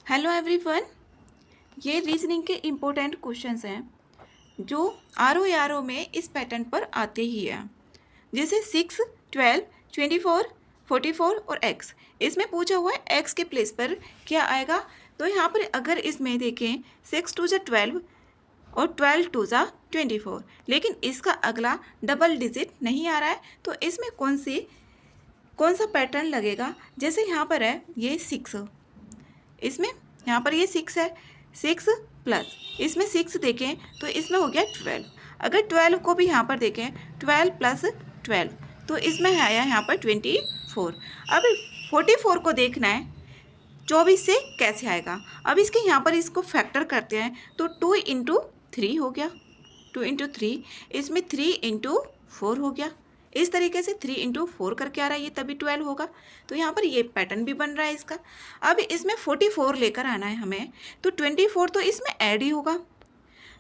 Hello everyone, ये reasoning के important questions हैं जो आर ओ में इस पैटर्न पर आते ही हैं। जैसे 6, 12, 24, 44 और x। इसमें पूछा हुआ है x के प्लेस पर क्या आएगा। तो यहाँ पर अगर इसमें देखें 6 2 12 और 12 2 24, लेकिन इसका अगला डबल डिजिट नहीं आ रहा है। तो इसमें कौन सा पैटर्न लगेगा। जैसे यहाँ पर है ये 6, इसमें यहाँ पर ये 6 है, 6 प्लस इसमें 6 देखें तो इसमें हो गया 12। अगर 12 को भी यहाँ पर देखें 12 प्लस 12 तो इसमें आया यहाँ पर 24। अब 44 को देखना है 24 से कैसे आएगा। अब इसके यहाँ पर इसको फैक्टर करते हैं तो 2 इंटू 3 हो गया, 2 इंटू 3, इसमें 3 इंटू 4 हो गया। इस तरीके से 3 इंटू 4 करके आ रहा है, ये तभी 12 होगा। तो यहाँ पर ये पैटर्न भी बन रहा है इसका। अब इसमें 44 लेकर आना है हमें, तो 24 तो इसमें ऐड ही होगा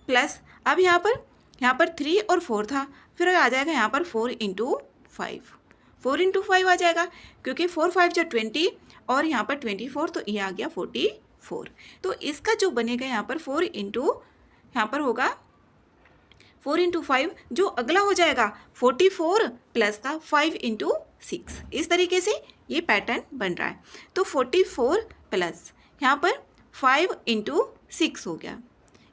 प्लस। अब यहाँ पर 3 और 4 था, फिर आ जाएगा यहाँ पर 4 इंटू 5, 4 इंटू 5 आ जाएगा, क्योंकि 4 5 जो 20 और यहाँ पर 24, तो ये आ गया 44। तो इसका जो बनेगा यहाँ पर 4 इंटू, यहाँ पर होगा 4 इंटू 5, जो अगला हो जाएगा 44 प्लस का 5 इंटू 6। इस तरीके से ये पैटर्न बन रहा है। तो 44 प्लस यहाँ पर 5 इंटू 6 हो गया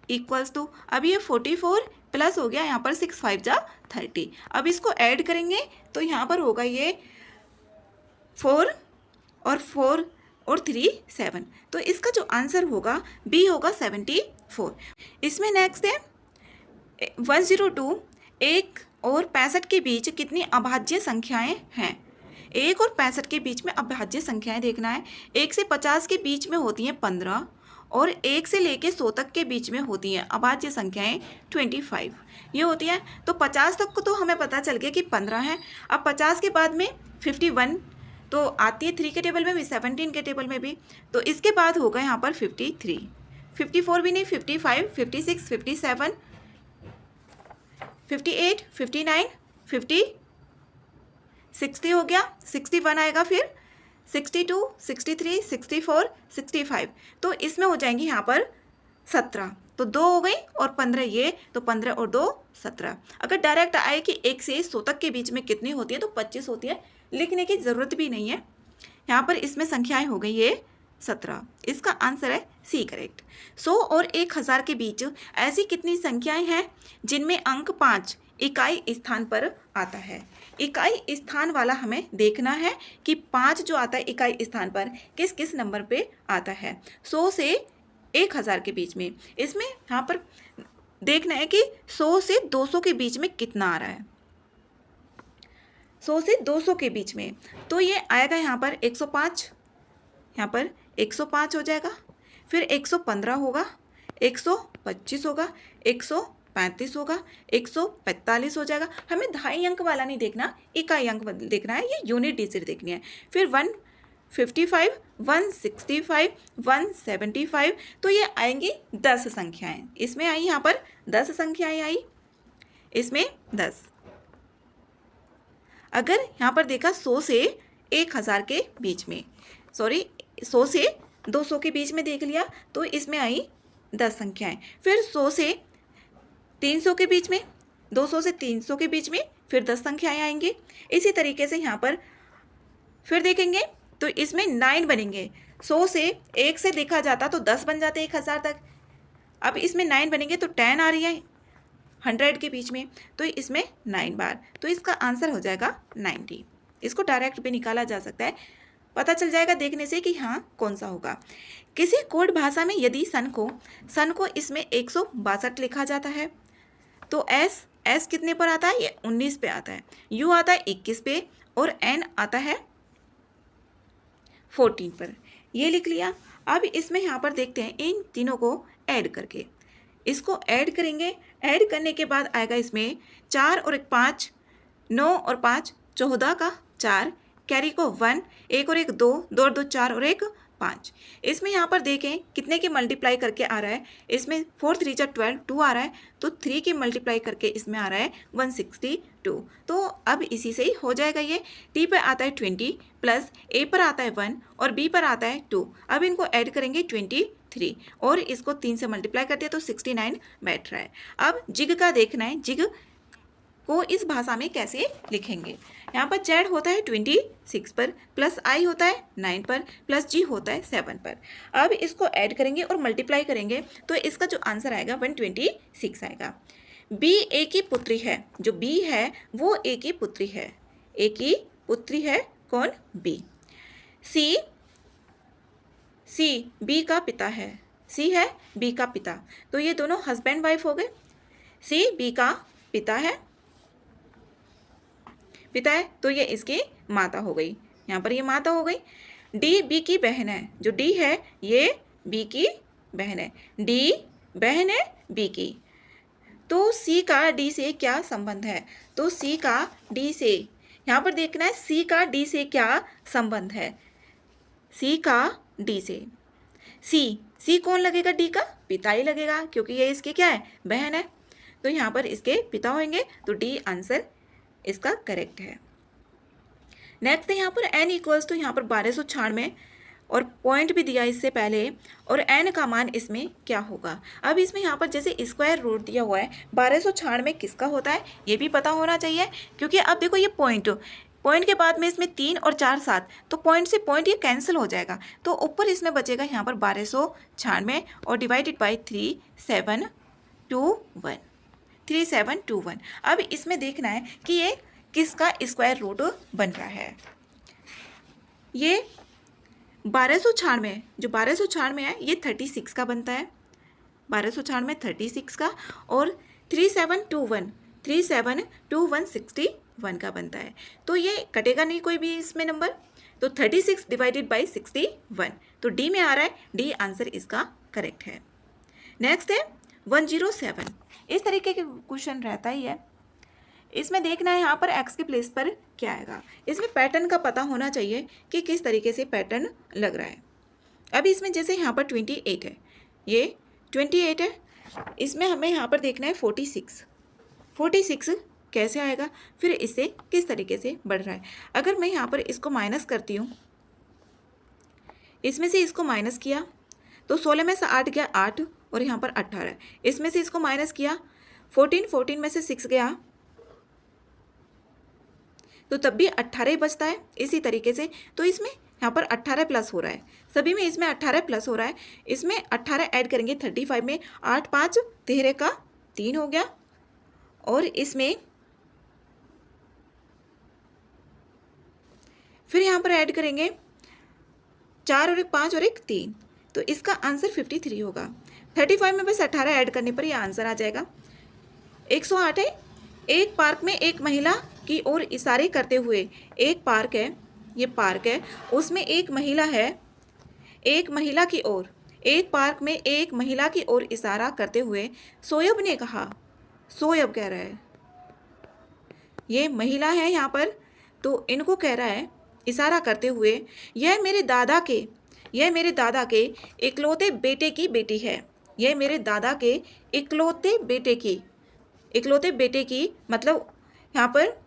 इक्वल्स टू, अब ये 44 प्लस हो गया यहाँ पर 6 5 जा 30। अब इसको ऐड करेंगे तो यहाँ पर होगा ये 4 और 3 7। तो इसका जो आंसर होगा बी होगा 74। इसमें नेक्स्ट है 102, 1 और 65 के बीच कितनी अभाज्य संख्याएं हैं। 1 और 65 के बीच में अभाज्य संख्याएं देखना है। 1 से 50 के बीच में होती हैं 15 और 1 से लेके 100 तक के बीच में होती हैं अभाज्य संख्याएं 25 ये होती हैं। तो 50 तक को तो हमें पता चल गया कि 15 है। अब 50 के बाद में 51 तो आती है 3 के टेबल में भी, 17 के टेबल में भी। तो इसके बाद होगा यहाँ पर 53, 54 भी नहीं, 55, 56, 57, 58, 59, 50, 60 हो गया, 61 आएगा, फिर 62, 63, 64, 65। तो इसमें हो जाएंगी यहाँ पर 17। तो 2 हो गई और 15 ये, तो 15 और 2 17। अगर डायरेक्ट आए कि 1 से 100 तक के बीच में कितनी होती है तो 25 होती है, लिखने की ज़रूरत भी नहीं है। यहाँ पर इसमें संख्याएं हो गई ये 17। इसका आंसर है सी करेक्ट। 100 और 1000 के बीच ऐसी कितनी संख्याएं हैं जिनमें अंक 5 इकाई स्थान पर आता है। इकाई स्थान वाला हमें देखना है कि 5 जो आता है इकाई स्थान पर किस किस नंबर पे आता है। 100 से 1000 के बीच में, इसमें यहाँ पर देखना है कि 100 से 200 के बीच में कितना आ रहा है। 100 से 200 के बीच में तो ये आएगा यहाँ पर 105, यहाँ पर 105 हो जाएगा, फिर 115 होगा, 125 होगा, 135 होगा, 145 हो जाएगा। हमें दहाई अंक वाला नहीं देखना, इकाई अंक देखना है, ये यूनिट डिजिट देखनी है। फिर 155, 165, 175, तो ये आएंगी 10 संख्याएं। इसमें आई यहाँ पर 10 संख्याएं आई, इसमें 10। अगर यहाँ पर देखा 100 से 1000 के बीच में, 100 से 200 के बीच में देख लिया तो इसमें आई 10 संख्याएं। फिर 100 से 300 के बीच में, 200 से 300 के बीच में फिर 10 संख्याएं आएंगी। इसी तरीके से यहाँ पर फिर देखेंगे तो इसमें 9 बनेंगे। 100 से 1 से देखा जाता तो 10 बन जाते 1000 तक। अब इसमें 9 बनेंगे तो 10 आ रही है 100 के बीच में, तो इसमें 9 बार। तो इसका आंसर हो जाएगा 90। इसको डायरेक्ट भी निकाला जा सकता है, पता चल जाएगा देखने से कि हाँ कौन सा होगा। किसी कोड भाषा में यदि सन को इसमें 162 लिखा जाता है तो एस कितने पर आता है, ये 19 पे आता है, यू आता है 21 पे और एन आता है 14 पर। ये लिख लिया। अब इसमें यहाँ पर देखते हैं इन तीनों को ऐड करके, इसको ऐड करेंगे। ऐड करने के बाद आएगा इसमें 4 और 1 5, 9 और 5 14 का 4, कैरी को 1, 1 और 1 2, 2 और 2 4 और 1 5। इसमें यहाँ पर देखें कितने के मल्टीप्लाई करके आ रहा है, इसमें 4 3 जा 12, 2 आ रहा है, तो 3 के मल्टीप्लाई करके इसमें आ रहा है 162। तो अब इसी से ही हो जाएगा ये। टी पर आता है 20 प्लस ए पर आता है 1 और बी पर आता है 2। अब इनको ऐड करेंगे 23 और इसको 3 से मल्टीप्लाई करते हैं तो 69 बैठ रहा है। अब जिग का देखना है, जिग को इस भाषा में कैसे लिखेंगे। यहाँ पर जेड होता है 26 पर, प्लस आई होता है 9 पर, प्लस जी होता है 7 पर। अब इसको ऐड करेंगे और मल्टीप्लाई करेंगे तो इसका जो आंसर आएगा 126 आएगा। बी ए की पुत्री है, जो बी है वो ए की पुत्री है, ए की पुत्री है कौन? बी। सी बी का पिता है, सी है बी का पिता, तो ये दोनों हस्बैंड वाइफ हो गए। सी बी का पिता है तो ये इसकी माता हो गई, यहाँ पर ये माता हो गई। डी बी की बहन है, जो डी है ये बी की बहन है, डी बहन है बी की। तो सी का डी से क्या संबंध है? तो सी का डी से, यहाँ पर देखना है सी का डी से क्या संबंध है। सी का डी से, सी कौन लगेगा? डी का पिता ही लगेगा, क्योंकि ये इसकी क्या है? बहन है, तो यहाँ पर इसके पिता होंगे, तो डी आंसर इसका करेक्ट है। नेक्स्ट है यहाँ पर n इक्वल्स तो यहाँ पर 1296 और पॉइंट भी दिया इससे पहले, और n का मान इसमें क्या होगा। अब इसमें यहाँ पर जैसे स्क्वायर रूट दिया हुआ है, 1296 किसका होता है ये भी पता होना चाहिए, क्योंकि अब देखो ये पॉइंट के बाद में इसमें 3 और 4 7, तो पॉइंट से पॉइंट ये कैंसिल हो जाएगा, तो ऊपर इसमें बचेगा यहाँ पर 1296 और डिवाइडेड बाई 3721। अब इसमें देखना है कि ये किसका स्क्वायर रूट बन रहा है। ये 1296, जो 1296 है ये 36 का बनता है, 1296 36 का, और 3721 61 का बनता है, तो ये कटेगा नहीं कोई भी इसमें नंबर, तो 36 डिवाइडेड बाई 61, तो डी में आ रहा है, डी आंसर इसका करेक्ट है। नेक्स्ट है 107। इस तरीके के क्वेश्चन रहता ही है। इसमें देखना है यहाँ पर x के प्लेस पर क्या आएगा। इसमें पैटर्न का पता होना चाहिए कि किस तरीके से पैटर्न लग रहा है। अब इसमें जैसे यहाँ पर 28 है, ये 28 है, इसमें हमें यहाँ पर देखना है 46 कैसे आएगा, फिर इससे किस तरीके से बढ़ रहा है। अगर मैं यहाँ पर इसको माइनस करती हूँ, इसमें से इसको माइनस किया तो 16 में से 8 गया 8, और यहाँ पर 18, इसमें से इसको माइनस किया 14 में से 6 गया, तो तब भी 18 ही बचता है इसी तरीके से। तो इसमें यहाँ पर 18 प्लस हो रहा है, सभी में इसमें 18 प्लस हो रहा है, इसमें 18 ऐड करेंगे 35 में, 8 5 13 का 3 हो गया, और इसमें फिर यहाँ पर ऐड करेंगे 4 और 1 5 और 1 3, तो इसका आंसर 53 होगा। 35 में बस 18 ऐड करने पर यह आंसर आ जाएगा। 108 है। एक पार्क में एक महिला की ओर इशारे करते हुए, एक पार्क है, ये पार्क है, उसमें एक महिला है, एक महिला की ओर, एक पार्क में एक महिला की ओर इशारा करते हुए सोयब ने कहा, सोयब कह रहा है, ये महिला है यहाँ पर, तो इनको कह रहा है इशारा करते हुए, यह मेरे दादा के इकलौते बेटे की बेटी है, यह मेरे दादा के इकलौते बेटे की मतलब यहाँ पर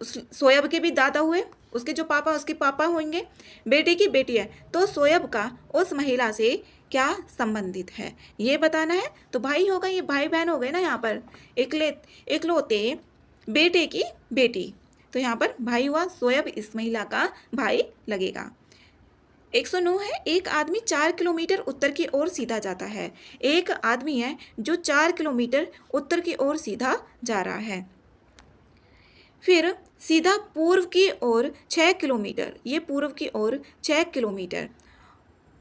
सोयब के भी दादा हुए, उसके जो पापा उसके पापा होंगे, बेटे की बेटी है, तो सोयब का उस महिला से क्या संबंधित है ये बताना है। तो भाई होगा, ये भाई बहन हो गए ना, यहाँ पर इकलौते बेटे की बेटी, तो यहाँ पर भाई हुआ, सोयब इस महिला का भाई लगेगा। 109 है। एक आदमी 4 किलोमीटर उत्तर की ओर सीधा जाता है। एक आदमी है जो 4 किलोमीटर उत्तर की ओर सीधा जा रहा है, फिर सीधा पूर्व की ओर 6 किलोमीटर, ये पूर्व की ओर 6 किलोमीटर,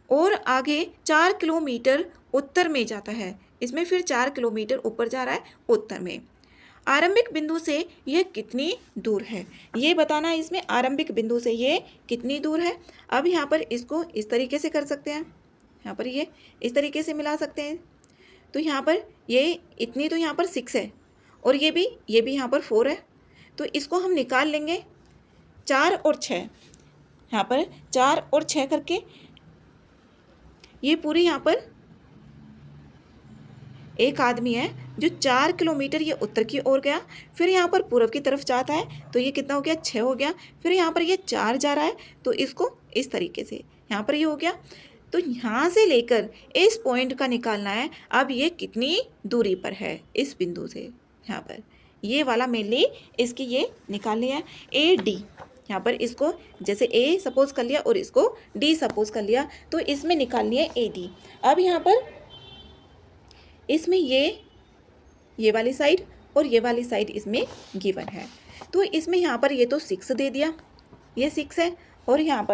और आगे 4 किलोमीटर उत्तर में जाता है, इसमें फिर 4 किलोमीटर ऊपर जा रहा है उत्तर में। आरंभिक बिंदु से यह कितनी दूर है ये बताना है। इसमें आरंभिक बिंदु से ये कितनी दूर है। अब यहाँ पर इसको इस तरीके से कर सकते हैं, यहाँ पर ये इस तरीके से मिला सकते हैं, तो यहाँ पर ये इतनी, तो यहाँ पर 6 है, और ये भी यहाँ पर 4 है, तो इसको हम निकाल लेंगे 4 और 6, यहाँ पर 4 और 6 करके ये पूरी यहाँ पर एक आदमी है जो 4 किलोमीटर ये उत्तर की ओर गया, फिर यहाँ पर पूर्व की तरफ जाता है तो ये कितना हो गया, 6 हो गया। फिर यहाँ पर ये 4 जा रहा है तो इसको इस तरीके से यहाँ पर ये हो गया। तो यहाँ से लेकर इस पॉइंट का निकालना है अब ये कितनी दूरी पर है इस बिंदु से। यहाँ पर ये वाला मेनली इसकी ये निकालनी है ए डी। यहाँ पर इसको जैसे ए सपोज कर लिया और इसको डी सपोज कर लिया, तो इसमें निकालनी है ए डी। अब यहाँ पर इसमें ये वाली साइड और ये वाली साइड इसमें गिवन है, तो इसमें यहाँ पर ये तो 6 दे दिया, ये 6 है। और यहाँ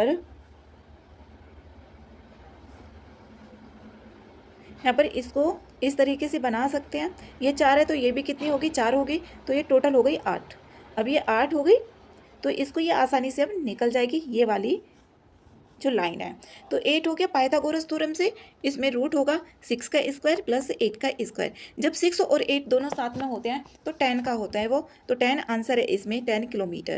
पर इसको इस तरीके से बना सकते हैं। ये 4 है तो ये भी कितनी होगी, 4 होगी, तो ये टोटल हो गई 8। अब ये 8 हो गई तो इसको ये आसानी से अब निकल जाएगी ये वाली जो लाइन है। तो 8 हो गया पाइथागोरस थ्योरम से। इसमें रूट होगा 6 का स्क्वायर प्लस 8 का स्क्वायर। जब 6 और 8 दोनों साथ में होते हैं तो 10 का होता है वो, तो 10 आंसर है इसमें 10 किलोमीटर।